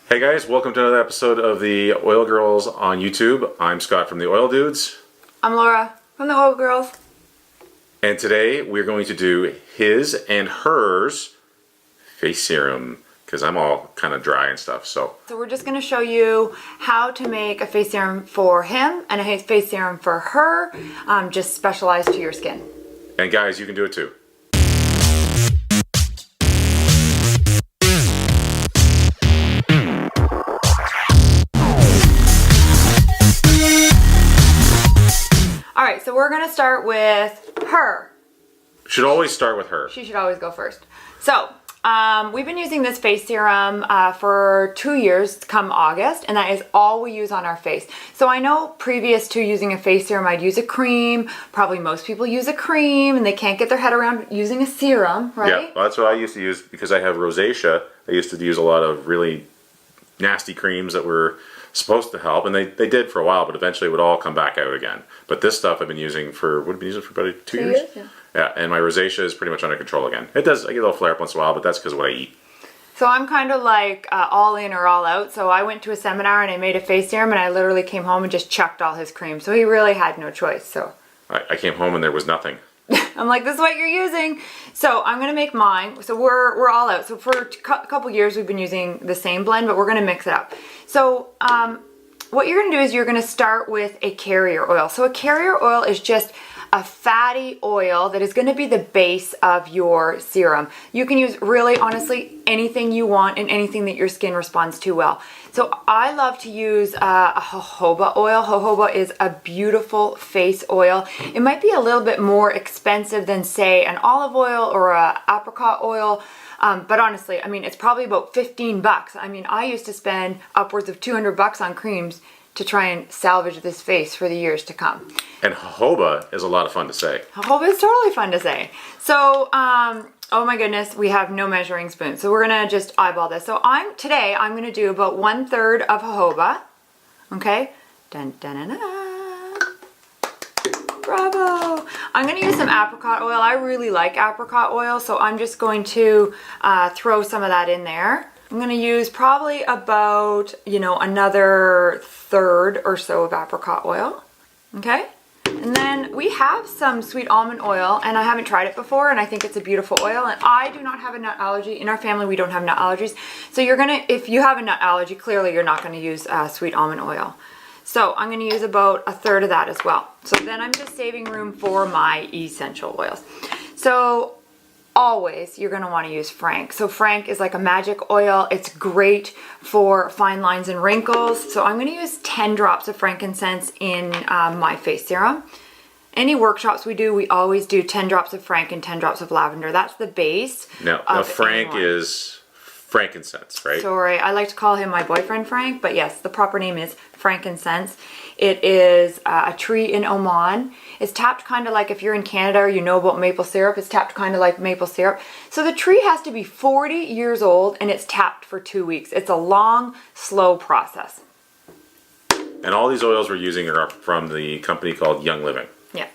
Hey guys, welcome to another episode of the Oil Girls on YouTube. I'm Scott from the Oil Dudes. I'm Laura from the Oil Girls. And today we're going to do his and hers face serum because I'm all kind of dry and stuff. So we're just going to show you how to make a face serum for him and a face serum for her, just specialized to your skin. And guys, you can do it too. Alright, so we're going to start with her. Should always start with her. She should always go first. So, we've been using this face serum for 2 years come August, and that is all we use on our face. So I know previous to using a face serum, I'd use a cream. Probably most people use a cream, and they can't get their head around using a serum, right? Yeah, well, that's what I used to use because I have rosacea. I used to use a lot of really nasty creams that were supposed to help, and they did for a while, but eventually it would all come back out again. But this stuff I've been using for, what have I been using for about 2 years? Yeah, and my rosacea is pretty much under control again. It does, I get a little flare up once in a while, but that's because of what I eat. So I'm kind of like all in or all out. So I went to a seminar and I made a face serum, and I literally came home and just chucked all his cream. So he really had no choice. So I came home and there was nothing. I'm like, this is what you're using. So I'm going to make mine. So we're all out. So for a couple years we've been using the same blend, but we're going to mix it up. So what you're going to do is you're going to start with a carrier oil. So a carrier oil is just a fatty oil that is going to be the base of your serum. You can use really honestly anything you want and anything that your skin responds to well. So I love to use a jojoba oil. Jojoba is a beautiful face oil. It might be a little bit more expensive than say an olive oil or a apricot oil. But honestly, I mean, it's probably about 15 bucks. I mean, I used to spend upwards of 200 bucks on creams to try and salvage this face for the years to come. And jojoba is a lot of fun to say. Jojoba is totally fun to say. So, oh my goodness, we have no measuring spoon. So we're gonna just eyeball this. So today I'm gonna do about 1/3 of jojoba. Okay? Dun dun dun dun. Bravo! I'm going to use some apricot oil. I really like apricot oil, so I'm just going to throw some of that in there. I'm going to use probably about, another 1/3 or so of apricot oil. Okay? And then we have some sweet almond oil, and I haven't tried it before, and I think it's a beautiful oil, and I do not have a nut allergy. In our family, we don't have nut allergies. So if you have a nut allergy, clearly you're not going to use sweet almond oil. So I'm going to use about 1/3 of that as well. So then I'm just saving room for my essential oils. So always you're going to want to use Frank. So Frank is like a magic oil. It's great for fine lines and wrinkles. So I'm going to use 10 drops of frankincense in my face serum. Any workshops we do, we always do 10 drops of Frank and 10 drops of lavender. That's the base. Now Frank is frankincense, right? Sorry, I like to call him my boyfriend Frank, but yes, the proper name is frankincense. It is a tree in Oman. It's tapped kind of like if you're in Canada or you know about maple syrup, it's tapped kind of like maple syrup. So the tree has to be 40 years old and it's tapped for 2 weeks. It's a long, slow process. And all these oils we're using are from the company called Young Living. Yeah.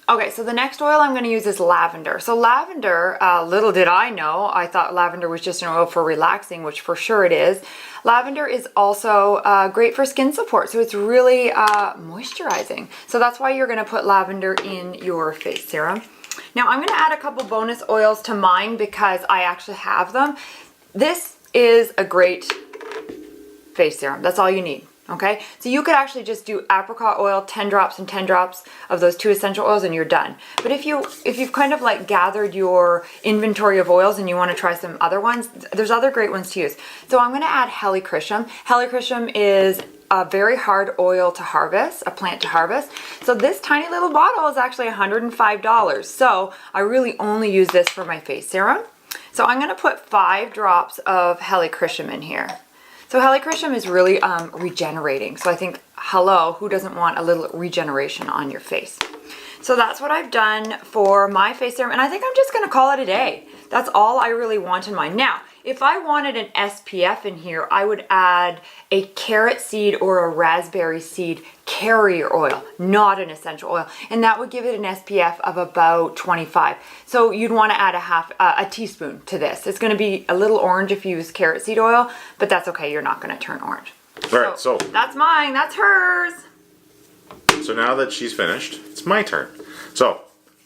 Okay, so the next oil I'm going to use is lavender. So lavender, little did I know, I thought lavender was just an oil for relaxing, which for sure it is. Lavender is also great for skin support, so it's really moisturizing. So that's why you're going to put lavender in your face serum. Now I'm going to add a couple bonus oils to mine because I actually have them. This is a great face serum. That's all you need. Okay, so you could actually just do apricot oil, 10 drops and 10 drops of those 2 essential oils, and you're done. But if you've kind of like gathered your inventory of oils and you want to try some other ones, there's other great ones to use. So I'm going to add Helichrsyium. Helichrsyium is a very hard oil to harvest, a plant to harvest. So this tiny little bottle is actually $105. So I really only use this for my face serum. So I'm going to put 5 drops of Helichrsyium in here. So Helichrsyium is really regenerating. So I think, hello, who doesn't want a little regeneration on your face? So that's what I've done for my face serum. And I think I'm just going to call it a day. That's all I really want in mine. Now, if I wanted an SPF in here, I would add a carrot seed or a raspberry seed carrier oil, not an essential oil. And that would give it an SPF of about 25. So you'd want to add a teaspoon to this. It's going to be a little orange if you use carrot seed oil, but that's okay. You're not going to turn orange. All right, so that's mine. That's hers. So now that she's finished, it's my turn. So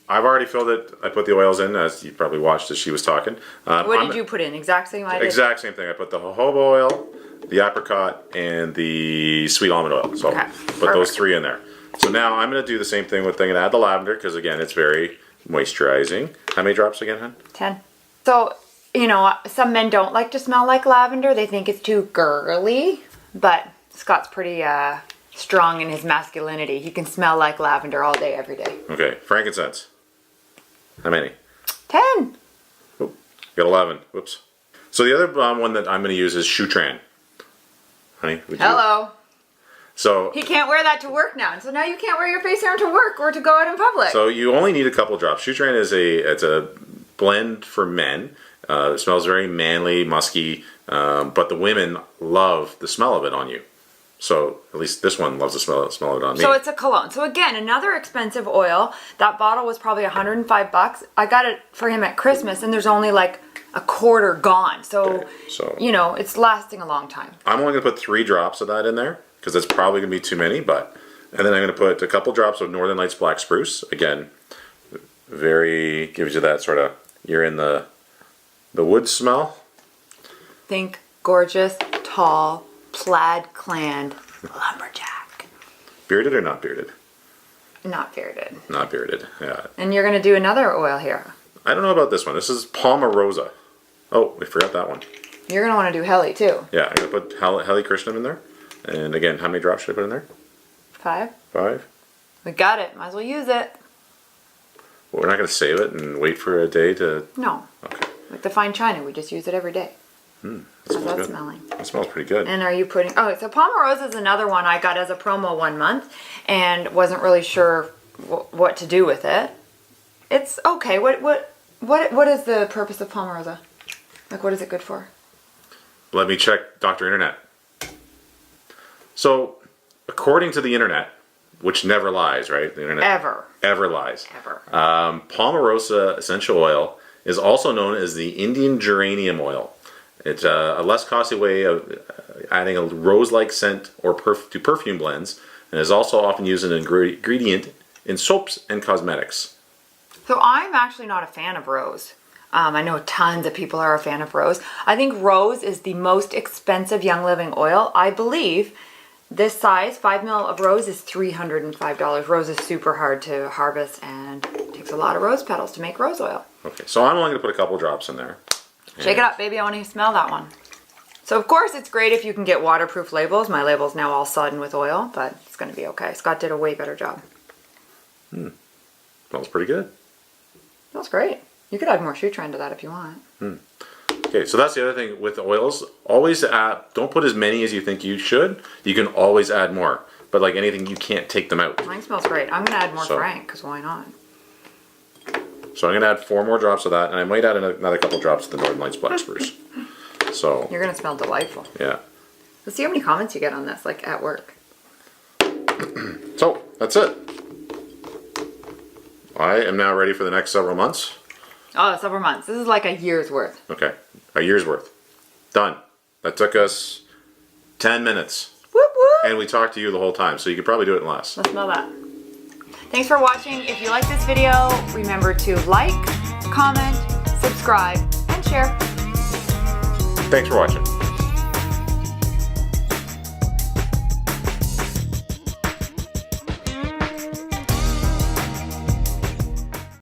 I've already filled it. I put the oils in, as you probably watched as she was talking. What did you put in? Exact same I did? Exact same thing. I put the jojoba oil, the apricot, and the sweet almond oil. So put those 3 in there. So now I'm going to do the same thing with, I'm going to add the lavender, because again, it's very moisturizing. How many drops again, hon? 10. So, you know, some men don't like to smell like lavender. They think it's too girly, but Scott's pretty strong in his masculinity. He can smell like lavender all day, every day. Okay, frankincense. How many? 10. Oh, got 11. Whoops. So the other one that I'm going to use is Shutran. Honey, would you? Hello. So he can't wear that to work now. So now you can't wear your face serum to work or to go out in public. So you only need a couple drops. Shutran is a blend for men. It smells very manly, musky, but the women love the smell of it on you. So at least this one loves the smell of it on me. So it's a cologne. So again, another expensive oil. That bottle was probably $105. I got it for him at Christmas, and there's only like a quarter gone. So, you know, it's lasting a long time. I'm only going to put 3 drops of that in there, because that's probably going to be too many. And then I'm going to put a couple drops of Northern Lights Black Spruce. Again, very, gives you that sort of, you're in the wood smell. Think gorgeous, tall, plaid-clad lumberjack. Bearded or not bearded? Not bearded. Not bearded, yeah. And you're going to do another oil here. I don't know about this one. This is Palmarosa. Oh, we forgot that one. You're going to want to do Heli too. Yeah, I'm going to put Helichrsyium in there. And again, how many drops should I put in there? 5. 5? We got it. Might as well use it. Well, we're not going to save it and wait for a day to... No. Okay. Like the fine china, we just use it every day. How's that smelling? That smells pretty good. And are you putting... Oh, so Palmarosa is another one I got as a promo 1 month and wasn't really sure what to do with it. It's okay. What is the purpose of Palmarosa? Like, what is it good for? Let me check Dr. Internet. So, according to the internet, which never lies, right? The internet ever lies. Ever. Palmarosa essential oil is also known as the Indian geranium oil. It's a less costly way of adding a rose-like scent to perfume blends, and is also often used as an ingredient in soaps and cosmetics. So I'm actually not a fan of rose. I know tons of people are a fan of rose. I think rose is the most expensive Young Living oil. I believe this size, 5 ml of rose, is $305. Rose is super hard to harvest and takes a lot of rose petals to make rose oil. Okay, so I'm only going to put a couple drops in there. Shake it up, baby. I want to smell that one. So, of course, it's great if you can get waterproof labels. My label's now all sodden with oil, but it's going to be okay. Scott did a way better job. Smells pretty good. Smells great. You could add more Shutran to that if you want. Okay, so that's the other thing with the oils. Always add, don't put as many as you think you should. You can always add more. But like anything, you can't take them out. Mine smells great. I'm going to add more Frank, because why not? So I'm going to add 4 more drops of that, and I might add another couple drops of the Northern Lights Black Spruce. So you're going to smell delightful. Yeah. Let's see how many comments you get on this, like at work. So that's it. I am now ready for the next several months. Oh, several months. This is like a year's worth. Okay, a year's worth. Done. That took us 10 minutes. Whoop whoop. And we talked to you the whole time, so you could probably do it in less. Let's smell that. Thanks for watching. If you like this video, remember to like, comment, subscribe, and share. Thanks for watching.